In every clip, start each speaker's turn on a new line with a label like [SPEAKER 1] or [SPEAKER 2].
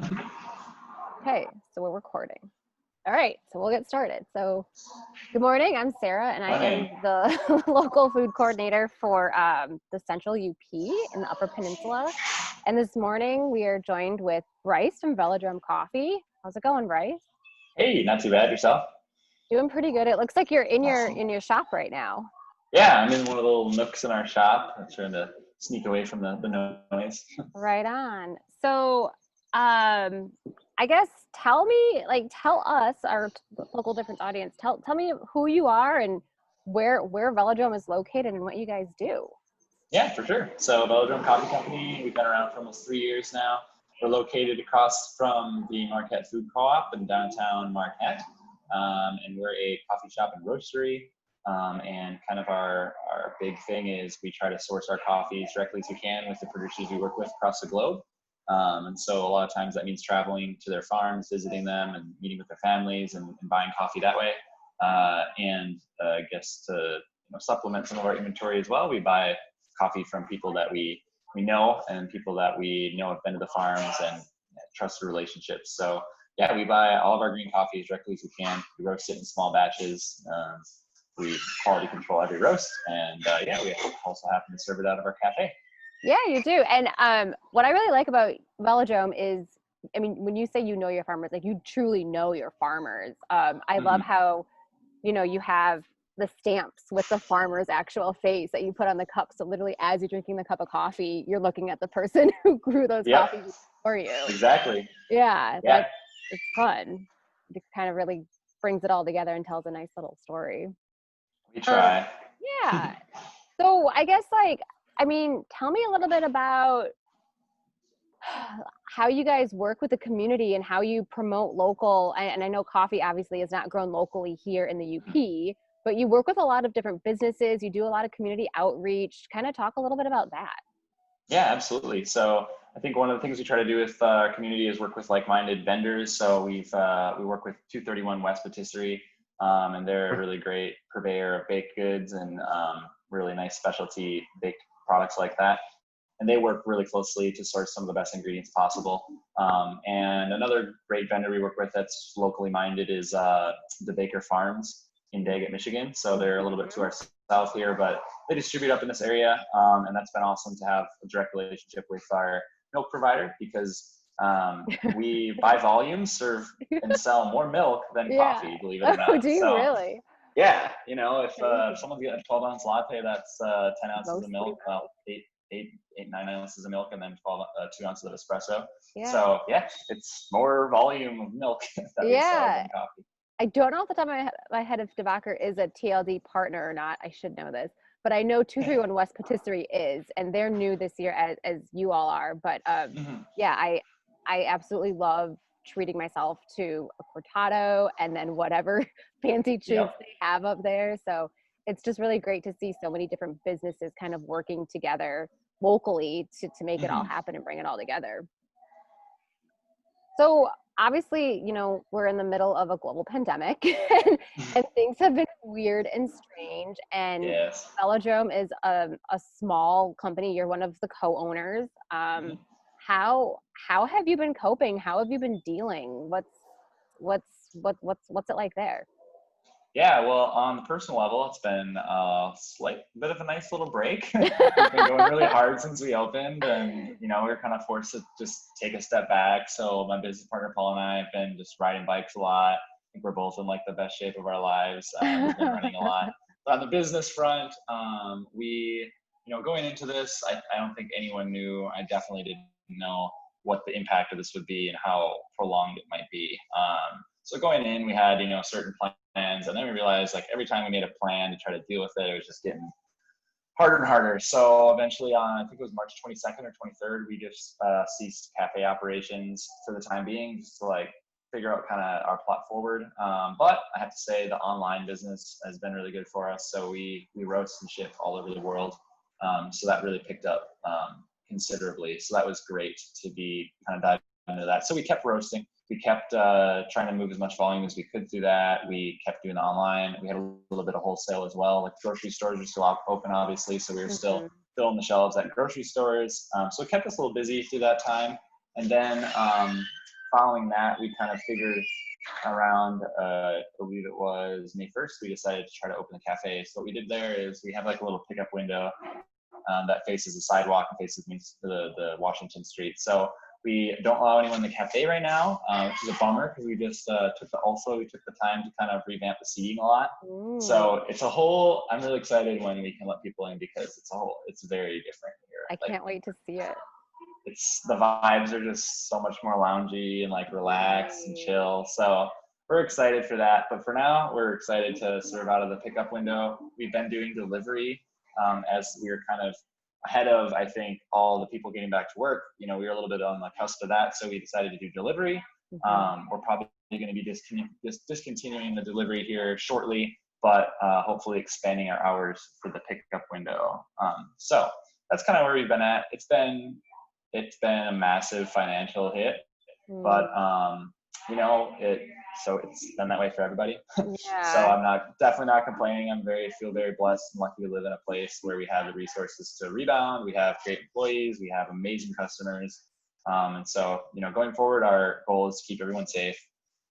[SPEAKER 1] Okay, so we're recording. All right, so we'll get started. So, good morning. I'm Sara, and I am
[SPEAKER 2] Morning.
[SPEAKER 1] the local food coordinator for the Central UP in the Upper Peninsula. And this morning we are joined with Brice from Velodrome Coffee. How's it going, Brice?
[SPEAKER 2] Hey, not too bad. Yourself?
[SPEAKER 1] Doing pretty good. It looks like you're in your
[SPEAKER 2] Awesome.
[SPEAKER 1] in your shop right now.
[SPEAKER 2] Yeah, I'm in one of the little nooks in our shop. I'm trying to sneak away from the noise.
[SPEAKER 1] Right on. So, I guess tell us, our local difference audience, tell me who you are and where Velodrome is located and what you guys do.
[SPEAKER 2] Yeah, for sure. So Velodrome Coffee Company, we've been around for almost 3 years now. We're located across from the Marquette Food Co-op in downtown Marquette. And we're a coffee shop and roastery. And kind of our big thing is we try to source our coffees directly as we can with the producers we work with across the globe. And so a lot of times that means traveling to their farms, visiting them and meeting with their families and buying coffee that way. I guess to supplement some of our inventory as well, we buy coffee from people that we know and people that we know have been to the farms and trusted relationships. So yeah, we buy all of our green coffees directly as we can. We roast it in small batches. We quality control every roast, and yeah, we also happen to serve it out of our cafe.
[SPEAKER 1] Yeah, you do. And what I really like about Velodrome is, I mean, when you say you know your farmers, like you truly know your farmers. I love
[SPEAKER 2] Mm-hmm.
[SPEAKER 1] how you have the stamps with the farmer's actual face that you put on the cup. So literally as you're drinking the cup of coffee, you're looking at the person who grew those
[SPEAKER 2] Yep,
[SPEAKER 1] coffees for you.
[SPEAKER 2] exactly.
[SPEAKER 1] Yeah,
[SPEAKER 2] Yeah,
[SPEAKER 1] it's fun. It kind of really brings it all together and tells a nice little story.
[SPEAKER 2] we
[SPEAKER 1] Um,
[SPEAKER 2] try.
[SPEAKER 1] yeah. So I guess I mean, tell me a little bit about how you guys work with the community and how you promote local, and I know coffee obviously is not grown locally here in the UP, but you work with a lot of different businesses, you do a lot of community outreach. Kind of talk a little bit about that.
[SPEAKER 2] Yeah, absolutely. So I think one of the things we try to do with our community is work with like-minded vendors. So we work with 231 West Patisserie, and they're a really great purveyor of baked goods and really nice specialty baked products like that. And they work really closely to source some of the best ingredients possible. And another great vendor we work with that's locally minded is the Baker Farms in Daggett, Michigan. So they're a little bit to our south here, but they distribute up in this area. And that's been awesome to have a direct relationship with our milk provider because we buy volume, serve and sell more milk than
[SPEAKER 1] Yeah.
[SPEAKER 2] coffee, believe it or
[SPEAKER 1] Oh,
[SPEAKER 2] not.
[SPEAKER 1] do you
[SPEAKER 2] So
[SPEAKER 1] really?
[SPEAKER 2] yeah, if
[SPEAKER 1] Crazy.
[SPEAKER 2] someone's getting a 12-ounce latte, that's 10 ounces of
[SPEAKER 1] Mostly
[SPEAKER 2] milk,
[SPEAKER 1] milk.
[SPEAKER 2] eight, 9 ounces of milk, and then 2 ounces of espresso.
[SPEAKER 1] Yeah.
[SPEAKER 2] So yeah, it's more volume of milk that we sell
[SPEAKER 1] Yeah.
[SPEAKER 2] than coffee.
[SPEAKER 1] I don't know off the top of my head if DeBacher is a TLD partner or not. I should know this, but I know 231 West Patisserie is, and they're new this year as you all are. But
[SPEAKER 2] Mhm.
[SPEAKER 1] yeah, I absolutely love treating myself to a cortado and then whatever fancy treats
[SPEAKER 2] Yep.
[SPEAKER 1] they have up there. So it's just really great to see so many different businesses kind of working together locally to make it all
[SPEAKER 2] Mhm.
[SPEAKER 1] happen and bring it all together. So obviously, we're in the middle of a global pandemic and things have been weird and strange. And
[SPEAKER 2] Yes.
[SPEAKER 1] Velodrome is a small company. You're one of the co-owners.
[SPEAKER 2] Mhm.
[SPEAKER 1] How have you been coping? How have you been dealing? What's it like there?
[SPEAKER 2] Yeah, well, on the personal level, it's been a slight bit of a nice little break. We've been going really hard since we opened, and we were kind of forced to just take a step back. So my business partner Paul and I have been just riding bikes a lot. I think we're both in like the best shape of our lives. We've been running a lot. But on the business front, going into this, I don't think anyone knew. I definitely didn't know what the impact of this would be and how prolonged it might be. So going in, we had certain plans, and then we realized like every time we made a plan to try to deal with it, it was just getting harder and harder. So eventually, on I think it was March 22nd or 23rd, we just ceased cafe operations for the time being, just to like figure out kind of our plot forward. But I have to say the online business has been really good for us. So we roast and ship all over the world. So that really picked up considerably. So that was great to be kind of dive into that. So we kept roasting. We kept trying to move as much volume as we could through that. We kept doing the online. We had a little bit of wholesale as well. Like grocery stores were still open, obviously, so we were still
[SPEAKER 1] Mhm.
[SPEAKER 2] filling the shelves at grocery stores. So it kept us a little busy through that time. And then following that, we kind of figured around, I believe it was May 1st, we decided to try to open the cafe. So what we did there is we have like a little pickup window that faces the sidewalk and faces the Washington Street. So we don't allow anyone in the cafe right now, which is a bummer because we just took the time to kind of revamp the seating a lot. So it's a whole, I'm really excited when we can let people in because it's very different here.
[SPEAKER 1] I can't wait to see it.
[SPEAKER 2] The vibes are just so much more loungy and like relaxed and chill. So we're excited for that. But for now, we're excited to serve out of the pickup window. We've been doing delivery as we were kind of ahead of, I think, all the people getting back to work. We were a little bit on the cusp of that. So we decided to do delivery. We're probably going to be discontinuing the delivery here shortly, but hopefully expanding our hours for the pickup window. So that's kind of where we've been at. It's been a massive financial hit, but so it's been that way for everybody.
[SPEAKER 1] Yeah.
[SPEAKER 2] So I'm definitely not complaining. Feel very blessed and lucky to live in a place where we have the resources to rebound. We have great employees. We have amazing customers. And so, going forward, our goal is to keep everyone safe,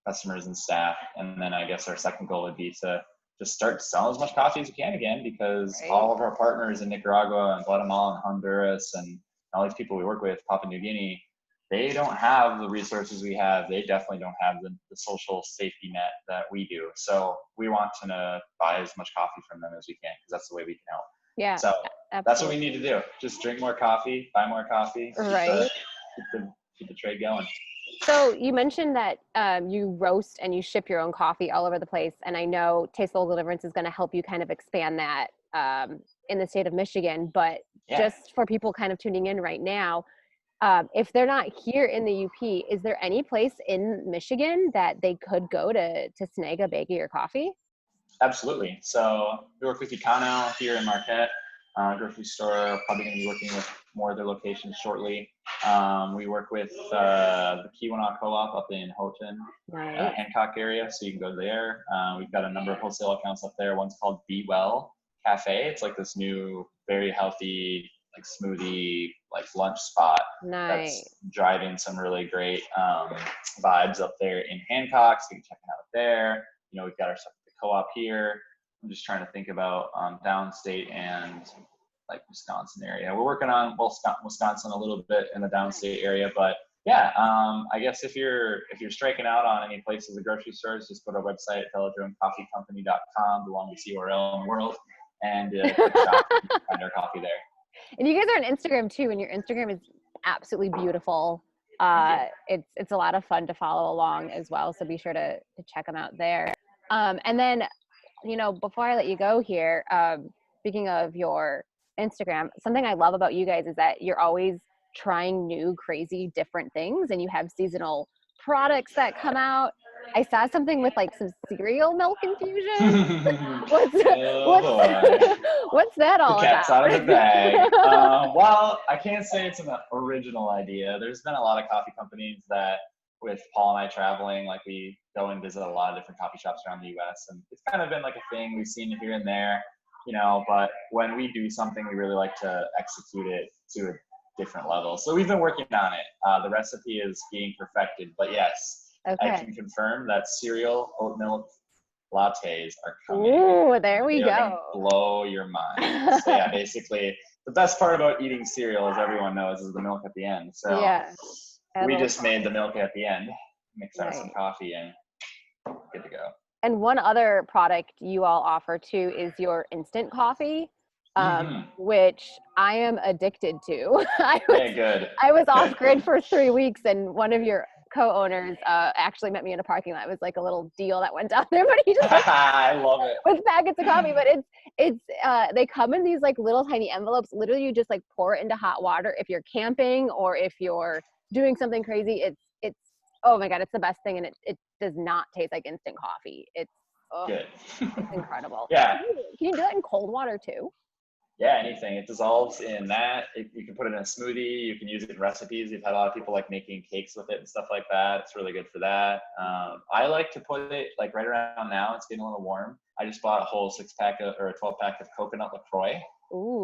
[SPEAKER 2] customers and staff. And then I guess our second goal would be to just start selling as much coffee as we can again, because all of our partners in Nicaragua and Guatemala and Honduras and all these people we work with, Papua New Guinea, they don't have the resources we have. They definitely don't have the social safety net that we do. So we want to buy as much coffee from them as we can, because that's the way we can help.
[SPEAKER 1] Yeah.
[SPEAKER 2] So
[SPEAKER 1] absolutely.
[SPEAKER 2] That's what we need to do. Just drink more coffee, buy more coffee,
[SPEAKER 1] right.
[SPEAKER 2] keep the trade going.
[SPEAKER 1] So you mentioned that you roast and you ship your own coffee all over the place. And I know Taste Local Deliverance is going to help you kind of expand that in the state of Michigan. But just for people kind of tuning in right now, if they're not here in the UP, is there any place in Michigan that they could go to snag a bag of your coffee?
[SPEAKER 2] Absolutely. So we work with Econo here in Marquette, grocery store, probably going to be working with more of their locations shortly. We work with the Keweenaw Co-op up in Houghton, Hancock area, so you can go there. We've got a number of wholesale accounts up there. One's called Be Well Cafe. It's like this new, very healthy, like smoothie, like lunch spot. That's driving some really great vibes up there in Hancock, so you can check it out there. We've got our stuff at the Co-op here. I'm just trying to think about downstate and like Wisconsin area. We're working on Wisconsin a little bit in the downstate area, but yeah, I guess if you're striking out on any places, the grocery stores, just go to our website at velodromecoffeecompany.com, the longest URL in the world, and click shop and find our coffee there.
[SPEAKER 1] And you guys are on Instagram too, and your Instagram is absolutely beautiful. It's a lot of fun to follow along as well, so be sure to check them out there. And then, before I let you go here, speaking of your Instagram, something I love about you guys is that you're always trying new, crazy, different things, and you have seasonal products that come out. I saw something with like some cereal milk infusion. What's that all about?
[SPEAKER 2] The cat's out of the bag. Well, I can't say it's an original idea. There's been a lot of coffee companies that, with Paul and I traveling, like we go and visit a lot of different coffee shops around the U.S. and it's kind of been like a thing. We've seen it here and there, but when we do something, we really like to execute it to a different level. So we've been working on it. The recipe is being perfected, but yes, I can confirm that cereal oat milk lattes are coming.
[SPEAKER 1] Ooh, there we
[SPEAKER 2] go. Blow your mind. So yeah, basically the best part about eating cereal, as everyone knows, is the milk at the end. So we just made the milk at the end, mix out some coffee, and good to go.
[SPEAKER 1] And one other product you all offer too is your instant coffee, which I am addicted to. I was off grid for 3 weeks, and one of your co-owners actually met me in a parking lot. It was like a little deal that went down there, but he just
[SPEAKER 2] I love it,
[SPEAKER 1] with packets of coffee. But it's they come in these like little tiny envelopes. Literally, you just like pour it into hot water if you're camping or if you're doing something crazy. It's oh my god, it's the best thing, and it does not taste like instant coffee. It's
[SPEAKER 2] good.
[SPEAKER 1] It's incredible.
[SPEAKER 2] Yeah.
[SPEAKER 1] Can you do that in cold water too?
[SPEAKER 2] Yeah, anything. It dissolves in that. You can put it in a smoothie. You can use it in recipes. You've had a lot of people like making cakes with it and stuff like that. It's really good for that. I like to put it like right around now. It's getting a little warm. I just bought a whole 6-pack or a 12-pack of coconut LaCroix.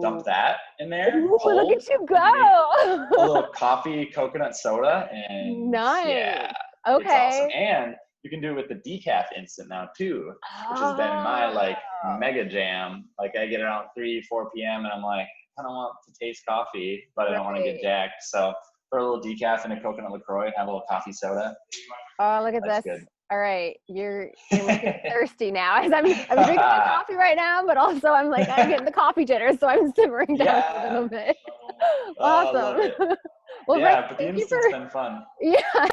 [SPEAKER 2] dump
[SPEAKER 1] Ooh.
[SPEAKER 2] that in there,
[SPEAKER 1] Ooh, look
[SPEAKER 2] cold,
[SPEAKER 1] at you
[SPEAKER 2] make a
[SPEAKER 1] go.
[SPEAKER 2] little coffee coconut soda, and yeah,
[SPEAKER 1] Nice.
[SPEAKER 2] it's awesome.
[SPEAKER 1] Okay.
[SPEAKER 2] And you can do it with the decaf instant now too, which has been my
[SPEAKER 1] Oh.
[SPEAKER 2] like mega jam. Like I get around 3-4 p.m. and I'm like, I don't want to taste coffee, but I don't want to get
[SPEAKER 1] Right.
[SPEAKER 2] jacked. So throw a little decaf and a coconut LaCroix and have a little coffee soda.
[SPEAKER 1] Oh, look at
[SPEAKER 2] That's
[SPEAKER 1] this.
[SPEAKER 2] good.
[SPEAKER 1] All right, you're making me thirsty now. As I'm drinking my coffee right now, but also I'm like I'm getting the coffee jitters, so I'm simmering down a
[SPEAKER 2] Yeah.
[SPEAKER 1] little bit.
[SPEAKER 2] Oh, I love it.
[SPEAKER 1] Awesome. Well, Brice,
[SPEAKER 2] Yeah, but the
[SPEAKER 1] thank you
[SPEAKER 2] instant's
[SPEAKER 1] for
[SPEAKER 2] been fun.
[SPEAKER 1] yeah,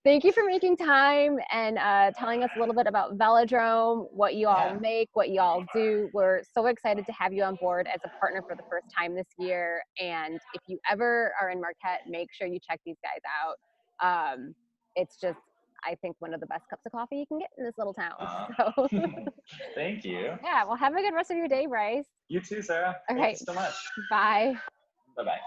[SPEAKER 1] thank you for making time and telling us a little bit about Velodrome, what you all
[SPEAKER 2] Yeah.
[SPEAKER 1] make, what you all do. We're so excited to have you on board as a partner for the first time this year. And if you ever are in Marquette, make sure you check these guys out. It's just, I think, one of the best cups of coffee you can get in this little town. So,
[SPEAKER 2] Thank you.
[SPEAKER 1] yeah, well, have a good rest of your day, Brice.
[SPEAKER 2] You too, Sarah.
[SPEAKER 1] All
[SPEAKER 2] Thank you
[SPEAKER 1] right,
[SPEAKER 2] so much.
[SPEAKER 1] bye.
[SPEAKER 2] Bye-bye.